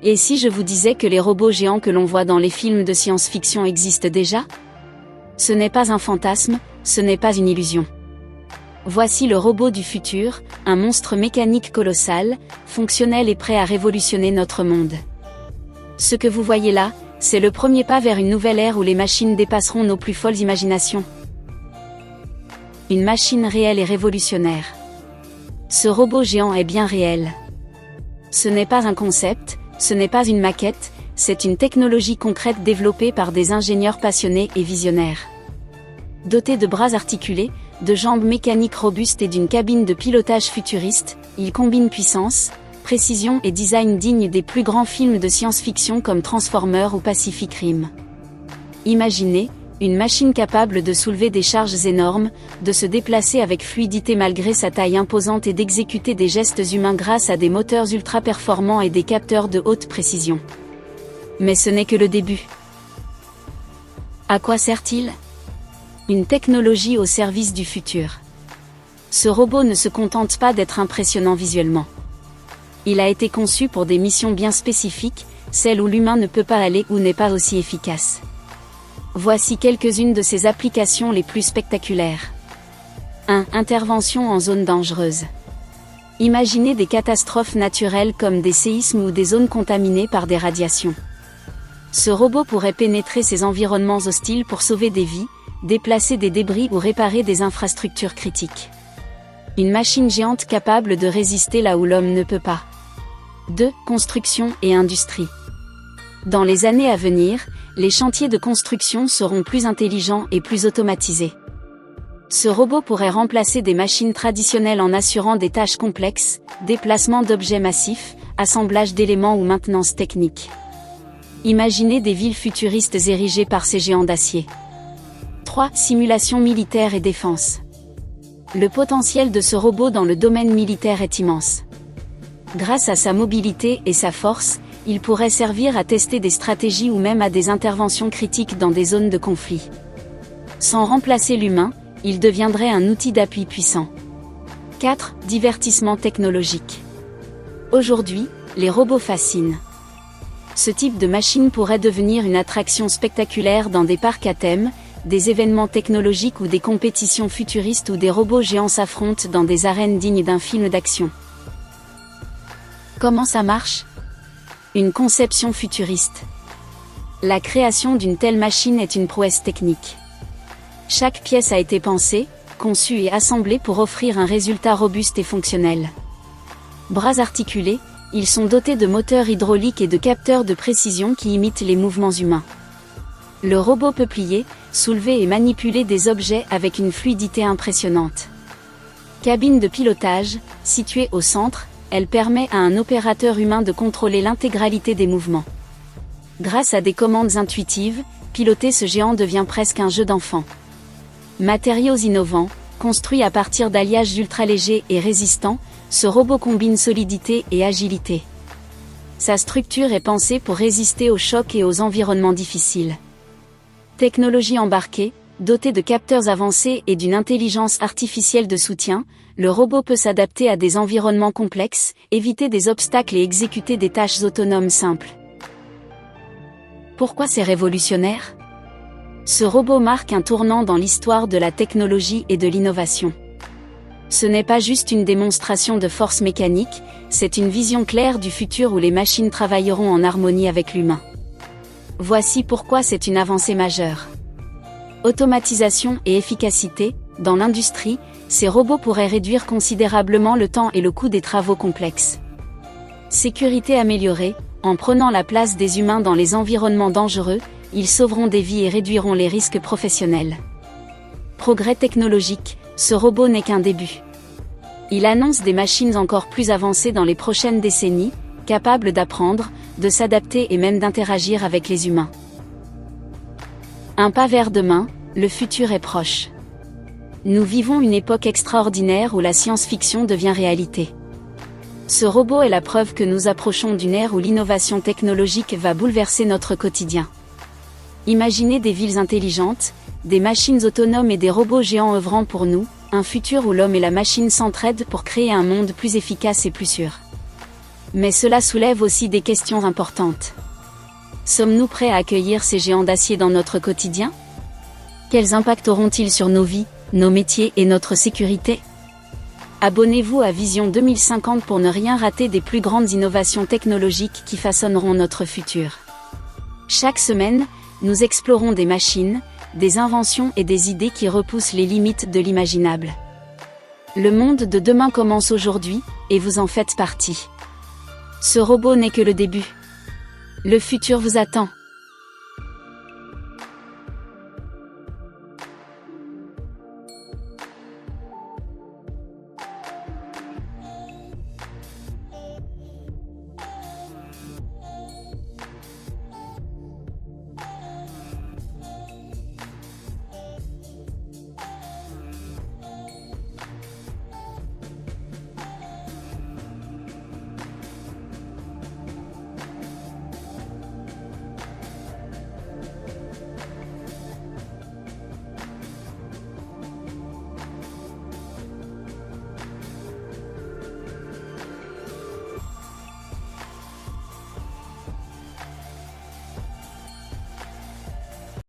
Et si je vous disais que les robots géants que l'on voit dans les films de science-fiction existent déjà? Ce n'est pas un fantasme, ce n'est pas une illusion. Voici le robot du futur, un monstre mécanique colossal, fonctionnel et prêt à révolutionner notre monde. Ce que vous voyez là, c'est le premier pas vers une nouvelle ère où les machines dépasseront nos plus folles imaginations. Une machine réelle et révolutionnaire. Ce robot géant est bien réel. Ce n'est pas un concept, ce n'est pas une maquette, c'est une technologie concrète développée par des ingénieurs passionnés et visionnaires. Doté de bras articulés, de jambes mécaniques robustes et d'une cabine de pilotage futuriste, il combine puissance, précision et design digne des plus grands films de science-fiction comme Transformers ou Pacific Rim. Imaginez, une machine capable de soulever des charges énormes, de se déplacer avec fluidité malgré sa taille imposante et d'exécuter des gestes humains grâce à des moteurs ultra performants et des capteurs de haute précision. Mais ce n'est que le début. À quoi sert-il ? Une technologie au service du futur. Ce robot ne se contente pas d'être impressionnant visuellement. Il a été conçu pour des missions bien spécifiques, celles où l'humain ne peut pas aller ou n'est pas aussi efficace. Voici quelques-unes de ses applications les plus spectaculaires. 1. Intervention en zone dangereuse. Imaginez des catastrophes naturelles comme des séismes ou des zones contaminées par des radiations. Ce robot pourrait pénétrer ces environnements hostiles pour sauver des vies, déplacer des débris ou réparer des infrastructures critiques. Une machine géante capable de résister là où l'homme ne peut pas. 2. Construction et industrie. Dans les années à venir, les chantiers de construction seront plus intelligents et plus automatisés. Ce robot pourrait remplacer des machines traditionnelles en assurant des tâches complexes, déplacement d'objets massifs, assemblage d'éléments ou maintenance technique. Imaginez des villes futuristes érigées par ces géants d'acier. 3. Simulation militaire et défense. Le potentiel de ce robot dans le domaine militaire est immense. Grâce à sa mobilité et sa force, il pourrait servir à tester des stratégies ou même à des interventions critiques dans des zones de conflit. Sans remplacer l'humain, il deviendrait un outil d'appui puissant. 4. Divertissement technologique. Aujourd'hui, les robots fascinent. Ce type de machine pourrait devenir une attraction spectaculaire dans des parcs à thème, des événements technologiques ou des compétitions futuristes où des robots géants s'affrontent dans des arènes dignes d'un film d'action. Comment ça marche ? Une conception futuriste. La création d'une telle machine est une prouesse technique. Chaque pièce a été pensée, conçue et assemblée pour offrir un résultat robuste et fonctionnel. Bras articulés, ils sont dotés de moteurs hydrauliques et de capteurs de précision qui imitent les mouvements humains. Le robot peut plier, soulever et manipuler des objets avec une fluidité impressionnante. Cabine de pilotage, située au centre, elle permet à un opérateur humain de contrôler l'intégralité des mouvements. Grâce à des commandes intuitives, piloter ce géant devient presque un jeu d'enfant. Matériaux innovants, construits à partir d'alliages ultra-légers et résistants, ce robot combine solidité et agilité. Sa structure est pensée pour résister aux chocs et aux environnements difficiles. Technologie embarquée, doté de capteurs avancés et d'une intelligence artificielle de soutien, le robot peut s'adapter à des environnements complexes, éviter des obstacles et exécuter des tâches autonomes simples. Pourquoi c'est révolutionnaire ? Ce robot marque un tournant dans l'histoire de la technologie et de l'innovation. Ce n'est pas juste une démonstration de force mécanique, c'est une vision claire du futur où les machines travailleront en harmonie avec l'humain. Voici pourquoi c'est une avancée majeure. Automatisation et efficacité. Dans l'industrie, ces robots pourraient réduire considérablement le temps et le coût des travaux complexes. Sécurité améliorée. En prenant la place des humains dans les environnements dangereux, ils sauveront des vies et réduiront les risques professionnels. Progrès technologique. Ce robot n'est qu'un début. Il annonce des machines encore plus avancées dans les prochaines décennies, capables d'apprendre, de s'adapter et même d'interagir avec les humains. Un pas vers demain, le futur est proche. Nous vivons une époque extraordinaire où la science-fiction devient réalité. Ce robot est la preuve que nous approchons d'une ère où l'innovation technologique va bouleverser notre quotidien. Imaginez des villes intelligentes, des machines autonomes et des robots géants œuvrant pour nous, un futur où l'homme et la machine s'entraident pour créer un monde plus efficace et plus sûr. Mais cela soulève aussi des questions importantes. Sommes-nous prêts à accueillir ces géants d'acier dans notre quotidien? Quels impacts auront-ils sur nos vies, nos métiers et notre sécurité? Abonnez-vous à Vision 2050 pour ne rien rater des plus grandes innovations technologiques qui façonneront notre futur. Chaque semaine, nous explorons des machines, des inventions et des idées qui repoussent les limites de l'imaginable. Le monde de demain commence aujourd'hui, et vous en faites partie. Ce robot n'est que le début. Le futur vous attend.